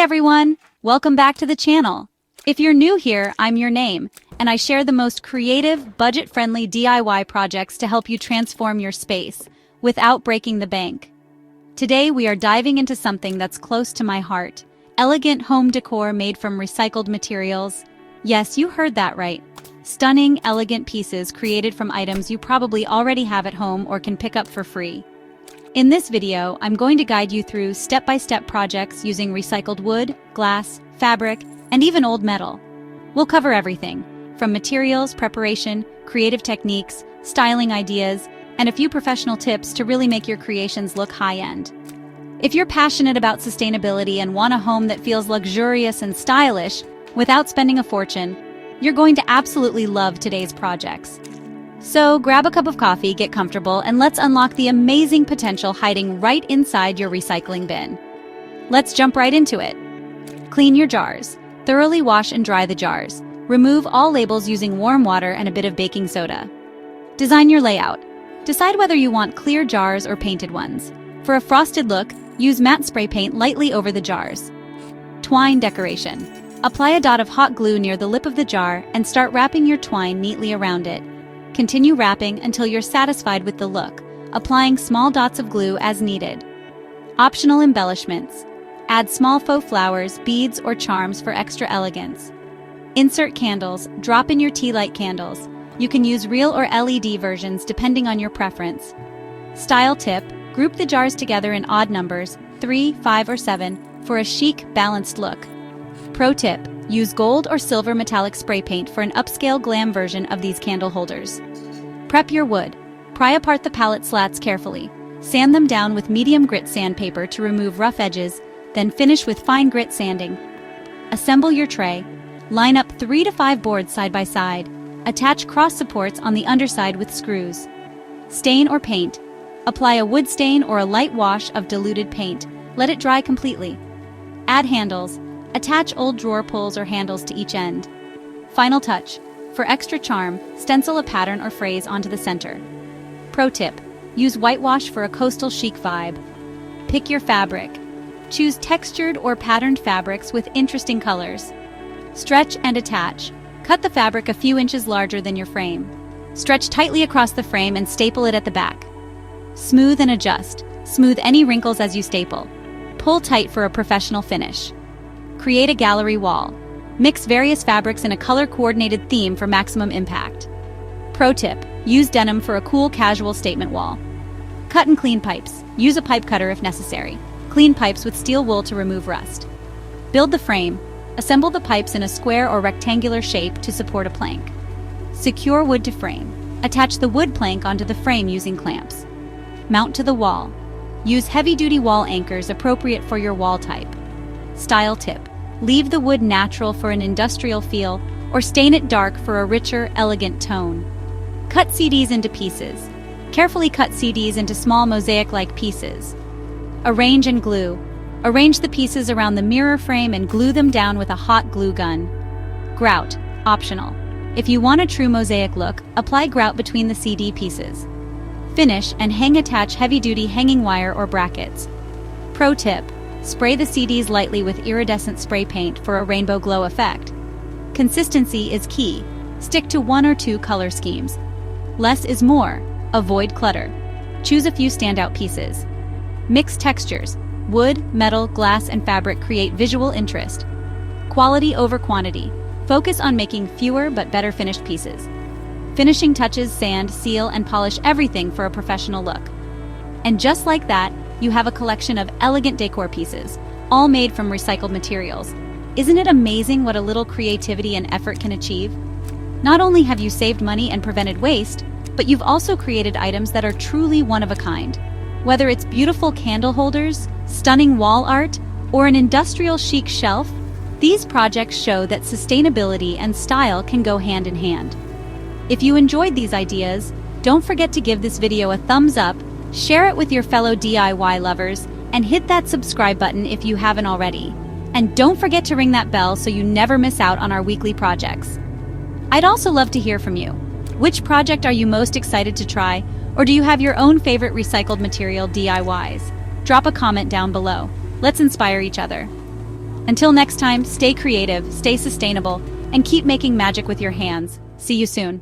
everyone! Welcome back to the channel. If you're new here, I'm your name, and I share the most creative, budget-friendly DIY projects to help you transform your space without breaking the bank. Today we are diving into something that's close to my heart, elegant home decor made from recycled materials. Yes, you heard that right. Stunning, elegant pieces created from items you probably already have at home or can pick up for free. In this video, I'm going to guide you through step-by-step projects using recycled wood, glass, fabric, and even old metal. We'll cover everything, from materials, preparation, creative techniques, styling ideas, and a few professional tips to really make your creations look high-end. If you're passionate about sustainability and want a home that feels luxurious and stylish without spending a fortune, you're going to absolutely love today's projects. So grab a cup of coffee, get comfortable, and let's unlock the amazing potential hiding right inside your recycling bin. Let's jump right into it. Clean your jars. Thoroughly wash and dry the jars. Remove all labels using warm water and a bit of baking soda. Design your layout. Decide whether you want clear jars or painted ones. For a frosted look, use matte spray paint lightly over the jars. Twine decoration. Apply a dot of hot glue near the lip of the jar and start wrapping your twine neatly around it. Continue wrapping until you're satisfied with the look, applying small dots of glue as needed. Optional embellishments. Add small faux flowers, beads, or charms for extra elegance. Insert candles. Drop in your tea light candles. You can use real or LED versions depending on your preference. Style tip: group the jars together in odd numbers, 3, 5, or 7, for a chic, balanced look. Pro tip: use gold or silver metallic spray paint for an upscale glam version of these candle holders. Prep your wood. Pry apart the palette slats carefully. Sand them down with medium grit sandpaper to remove rough edges, then finish with fine grit sanding. Assemble your tray. Line up 3 to 5 boards side by side. Attach cross supports on the underside with screws. Stain or paint. Apply a wood stain or a light wash of diluted paint. Let it dry completely. Add handles. Attach old drawer pulls or handles to each end. Final touch. For extra charm, stencil a pattern or phrase onto the center. Pro tip: use whitewash for a coastal chic vibe. Pick your fabric. Choose textured or patterned fabrics with interesting colors. Stretch and attach. Cut the fabric a few inches larger than your frame. Stretch tightly across the frame and staple it at the back. Smooth and adjust. Smooth any wrinkles as you staple. Pull tight for a professional finish. Create a gallery wall. Mix various fabrics in a color-coordinated theme for maximum impact. Pro tip: use denim for a cool, casual statement wall. Cut and clean pipes. Use a pipe cutter if necessary. Clean pipes with steel wool to remove rust. Build the frame. Assemble the pipes in a square or rectangular shape to support a plank. Secure wood to frame. Attach the wood plank onto the frame using clamps. Mount to the wall. Use heavy-duty wall anchors appropriate for your wall type. Style tip: leave the wood natural for an industrial feel, or stain it dark for a richer, elegant tone. Cut CDs into pieces. Carefully cut CDs into small mosaic-like pieces. Arrange and glue. Arrange the pieces around the mirror frame and glue them down with a hot glue gun. Grout, optional. If you want a true mosaic look, apply grout between the CD pieces. Finish and attach heavy-duty hanging wire or brackets. Pro tip: spray the CDs lightly with iridescent spray paint for a rainbow glow effect. Consistency is key. Stick to 1 or 2 color schemes. Less is more. Avoid clutter. Choose a few standout pieces. Mix textures. Wood, metal, glass, and fabric create visual interest. Quality over quantity. Focus on making fewer but better finished pieces. Finishing touches: sand, seal, and polish everything for a professional look. And just like that, you have a collection of elegant decor pieces, all made from recycled materials. Isn't it amazing what a little creativity and effort can achieve? Not only have you saved money and prevented waste, but you've also created items that are truly one of a kind. Whether it's beautiful candle holders, stunning wall art, or an industrial chic shelf, these projects show that sustainability and style can go hand in hand. If you enjoyed these ideas, don't forget to give this video a thumbs up, share it with your fellow DIY lovers, and hit that subscribe button if you haven't already. And don't forget to ring that bell so you never miss out on our weekly projects. I'd also love to hear from you. Which project are you most excited to try, or do you have your own favorite recycled material DIYs? Drop a comment down below. Let's inspire each other. Until next time, stay creative, stay sustainable, and keep making magic with your hands. See you soon.